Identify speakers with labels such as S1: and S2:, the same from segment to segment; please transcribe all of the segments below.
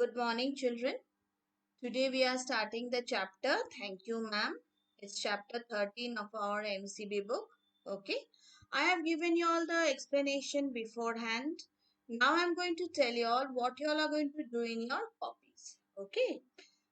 S1: Good morning, children. Today we are starting the chapter. Thank you, ma'am. It's chapter 13 of our M.C.B book. Okay. I have given you all the explanation beforehand. Now I'm going to tell you all what you all are going to do in your copies. Okay.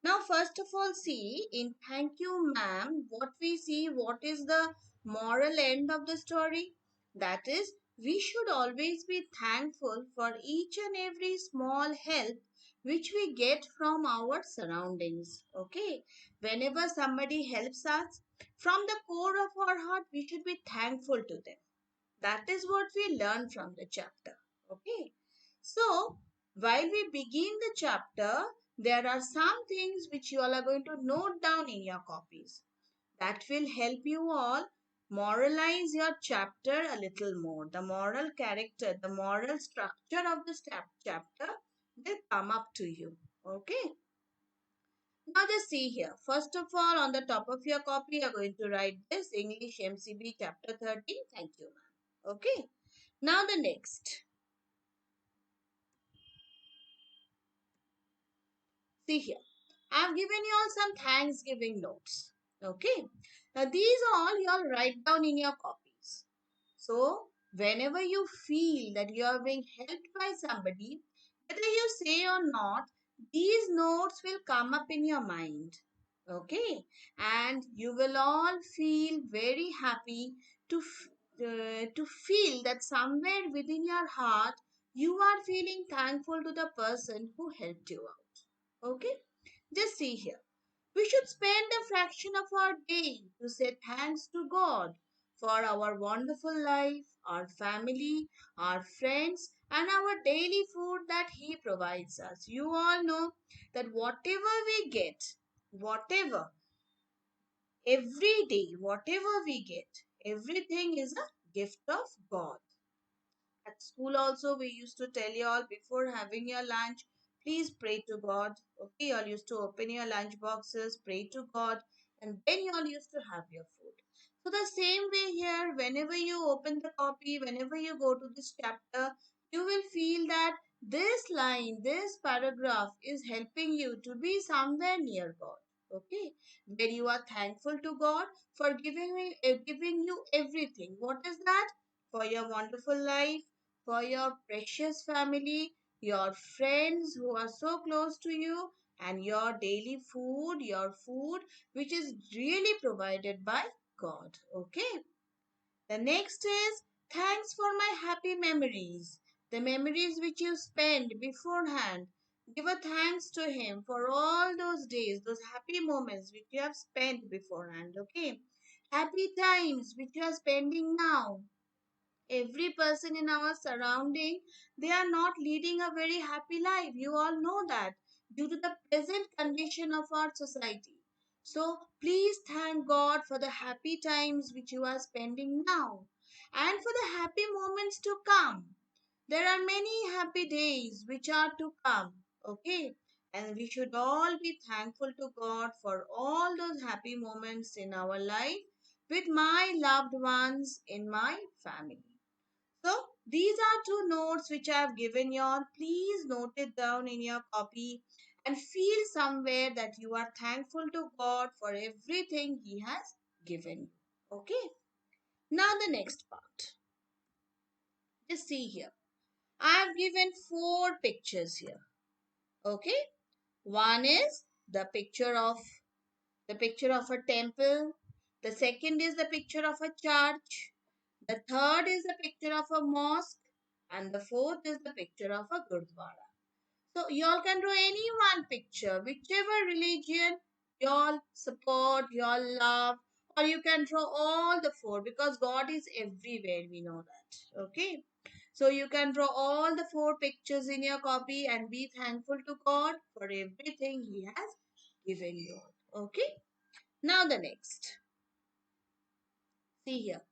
S1: Now, first of all, see in thank you, ma'am, what we see, what is the moral end of the story? That is, we should always be thankful for each and every small help which we get from our surroundings. Okay, whenever somebody helps us, from the core of our heart, we should be thankful to them. That is what we learn from the chapter. Okay, so while we begin the chapter, there are some things which you all are going to note down in your copies that will help you all moralize your chapter a little more. The moral character, the moral structure of the chapter will come up to you. Okay. Now just see here. First of all, on the top of your copy, you are going to write this English M.C.B chapter 13. Thank you, ma'am. Okay. Now the next. See here. I have given you all some Thanksgiving notes. Okay. Now these all you all write down in your copies. So, whenever you feel that you are being helped by somebody, whether you say or not, these notes will come up in your mind. Okay, and you will all feel very happy to feel that somewhere within your heart you are feeling thankful to the person who helped you out. Okay, just see here. We should spend a fraction of our day to say thanks to God for our wonderful life, our family, our friends, and our daily food that He provides us. You all know that whatever we get, whatever, every day, whatever we get, everything is a gift of God. At school also, we used to tell you all before having your lunch, please pray to God. Okay, you all used to open your lunch boxes, pray to God, and then you all used to have your food. So the same way here, whenever you open the copy, whenever you go to this chapter, you will feel that this line, this paragraph is helping you to be somewhere near God. Okay, where you are thankful to God for giving you everything. What is that? For your wonderful life, for your precious family, your friends who are so close to you, and your daily food, your food which is really provided by God. Okay. The next is thanks for my happy memories. The memories which you spend beforehand. Give a thanks to Him for all those days, those happy moments which you have spent beforehand. Okay. Happy times which you are spending now. Every person in our surrounding, they are not leading a very happy life. You all know that due to the present condition of our society. So please thank God for the happy times which you are spending now and for the happy moments to come. There are many happy days which are to come. Okay, and we should all be thankful to God for all those happy moments in our life with my loved ones in my family. So these are two notes which I have given you all. Please note it down in your copy and feel somewhere that you are thankful to God for everything He has given you. Okay. Now the next part. Just see here. I have given four pictures here. Okay. One is the picture of a temple. The second is the picture of a church. The third is the picture of a mosque. And the fourth is the picture of a gurdwara. So y'all can draw any one picture, whichever religion y'all support, y'all love, or you can draw all the four because God is everywhere, we know that. Okay. So you can draw all the four pictures in your copy and be thankful to God for everything He has given you. Okay. Now the next. See here.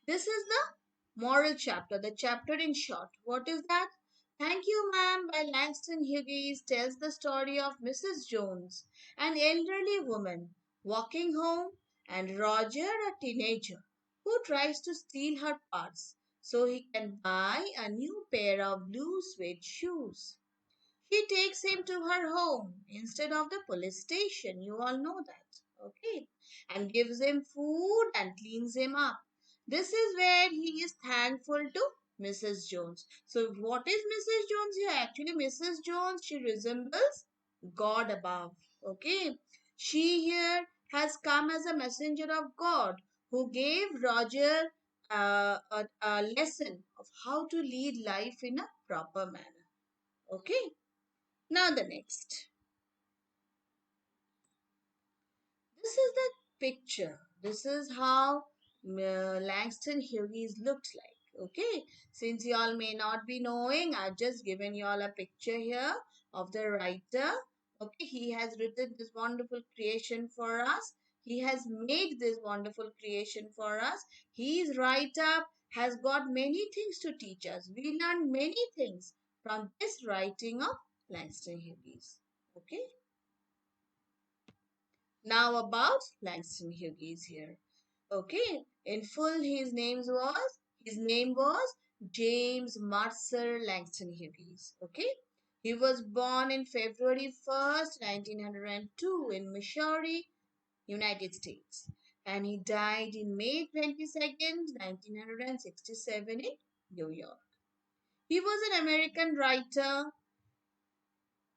S1: This is the moral chapter, the chapter in short. What is that? Thank You, Ma'am by Langston Hughes tells the story of Mrs. Jones, an elderly woman, walking home, and Roger, a teenager, who tries to steal her purse so he can buy a new pair of blue suede shoes. She takes him to her home instead of the police station. You all know that. Okay. And gives him food and cleans him up. This is where he is thankful to Mrs. Jones. So, what is Mrs. Jones here? Actually, Mrs. Jones, she resembles God above. Okay. She here has come as a messenger of God who gave Roger a lesson of how to lead life in a proper manner. Okay. Now the next. This is the picture. This is how Langston Hughes looked like. Okay. Since you all may not be knowing, I've just given you all a picture here of the writer. Okay. He has written this wonderful creation for us. He has made this wonderful creation for us. His write-up has got many things to teach us. We learn many things from this writing of Langston Hughes. Okay. Now about Langston Hughes here. Okay, in full his name was James Mercer Langston Hughes. Okay, he was born in February 1st, 1902 in Missouri, United States, and he died in May 22nd, 1967 in New York. He was an American writer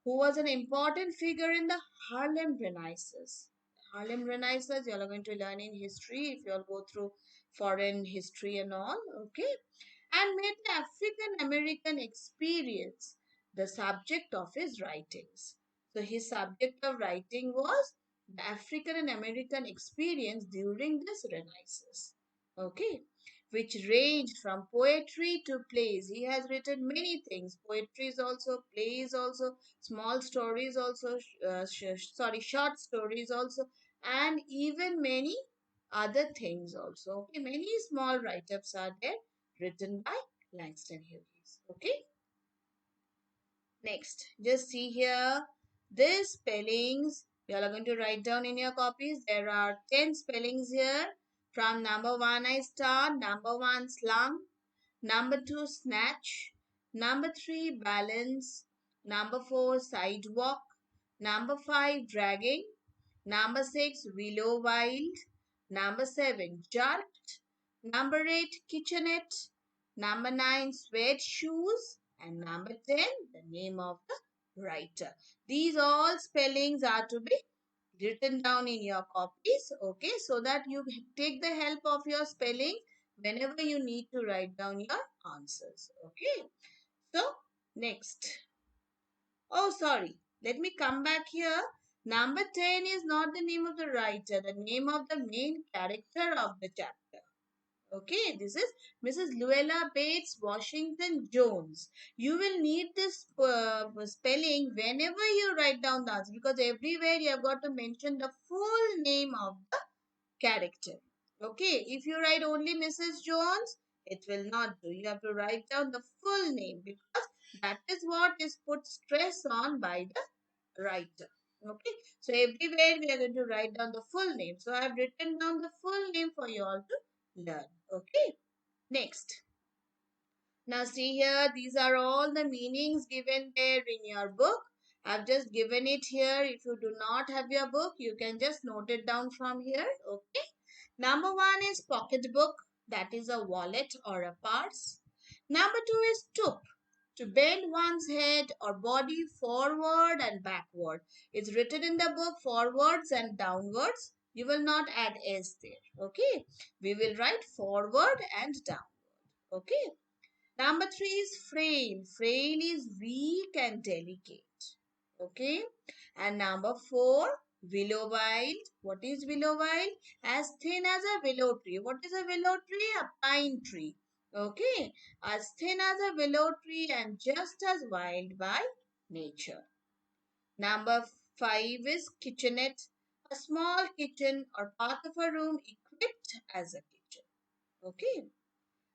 S1: who was an important figure in the Harlem Renaissance. Harlem Renaissance, you all are going to learn in history if you all go through foreign history and all, okay? And made the African American experience the subject of his writings. So his subject of writing was the African and American experience during this Renaissance. Okay, which ranged from poetry to plays. He has written many things. Poetry is also, plays also, small stories also, short stories also, and even many other things also. Okay, many small write-ups are there written by Langston Hughes. Okay, next, just see here these spellings. You all are going to write down in your copies. There are 10 spellings here. From number 1, I start. Number 1, slum. Number 2, snatch. Number 3, balance. Number 4, sidewalk. Number 5, dragging. Number 6, willow wild. Number 7, jerked. Number 8, kitchenette. Number 9, sweat shoes. And number 10, the name of the writer. These all spellings are to be written down in your copies, okay, so that you take the help of your spelling whenever you need to write down your answers, okay. So next, oh sorry, let me come back here. Number 10 is not the name of the writer, the name of the main character of the chapter. Okay, this is Mrs. Luella Bates Washington Jones. You will need this spelling whenever you write down the answer, because everywhere you have got to mention the full name of the character. Okay, if you write only Mrs. Jones, it will not do. You have to write down the full name, because that is what is put stress on by the writer. Okay, so everywhere we are going to write down the full name. So I have written down the full name for you all to learn. Okay, next. Now see here, these are all the meanings given there in your book. I've just given it here. If you do not have your book, you can just note it down from here. Okay. Number 1 is pocketbook. That is a wallet or a purse. Number 2 is stoop. To bend one's head or body forward and backward. It's written in the book forwards and downwards. You will not add S there. Okay. We will write forward and down. Okay. Number 3 is frail. Frail is weak and delicate. Okay. And number 4, willow wild. What is willow wild? As thin as a willow tree. What is a willow tree? A pine tree. Okay. As thin as a willow tree and just as wild by nature. Number 5 is kitchenette. A small kitchen or part of a room equipped as a kitchen. Okay.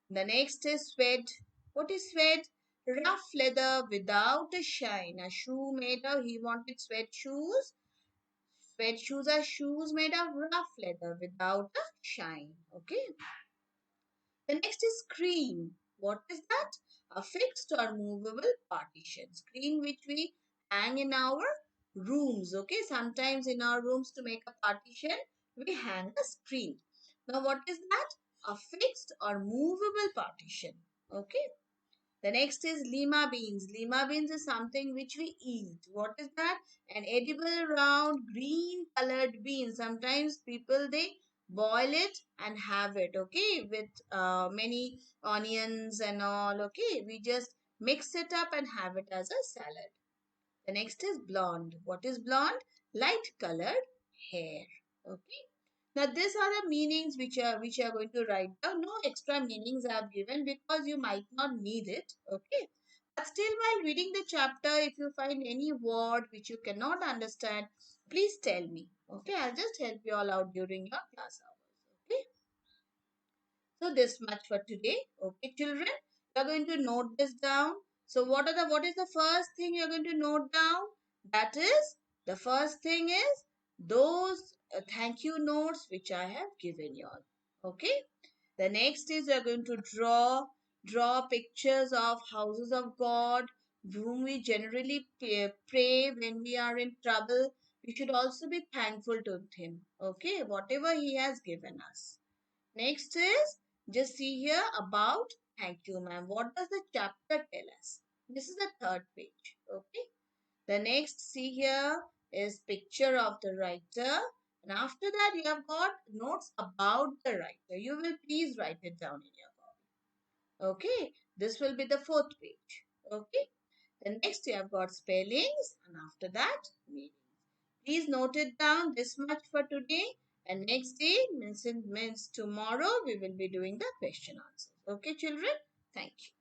S1: The next is suede. What is suede? Rough leather without a shine. A shoe made of, he wanted suede shoes. Suede shoes are shoes made of rough leather without a shine. Okay. The next is screen. What is that? A fixed or movable partition. Screen which we hang in our rooms. Okay, sometimes in our rooms to make a partition, we hang a screen. Now, what is that? A fixed or movable partition. Okay. The next is lima beans. Lima beans is something which we eat. What is that? An edible round green colored bean. Sometimes people they boil it and have it. Okay, with many onions and all. Okay, we just mix it up and have it as a salad. The next is blonde. What is blonde? Light colored hair. Okay. Now these are the meanings which are going to write down. No extra meanings I have given because you might not need it. Okay. But still while reading the chapter, if you find any word which you cannot understand, please tell me. Okay. I'll just help you all out during your class hours. Okay. So this much for today. Okay, children. You are going to note this down. So what is the first thing you are going to note down? That is the first thing is those thank you notes which I have given you all. Okay. The next is you are going to draw pictures of houses of God whom we generally pray when we are in trouble. We should also be thankful to him. Okay, whatever he has given us. Next is just see here about thank you, ma'am. What does the chapter tell us? This is the third page. Okay. The next see here is picture of the writer. And after that you have got notes about the writer. You will please write it down in your copy. Okay. This will be the fourth page. Okay. The next you have got spellings and after that meanings. Please note it down this much for today. And next day means tomorrow we will be doing the question answers. Okay, children? Thank you.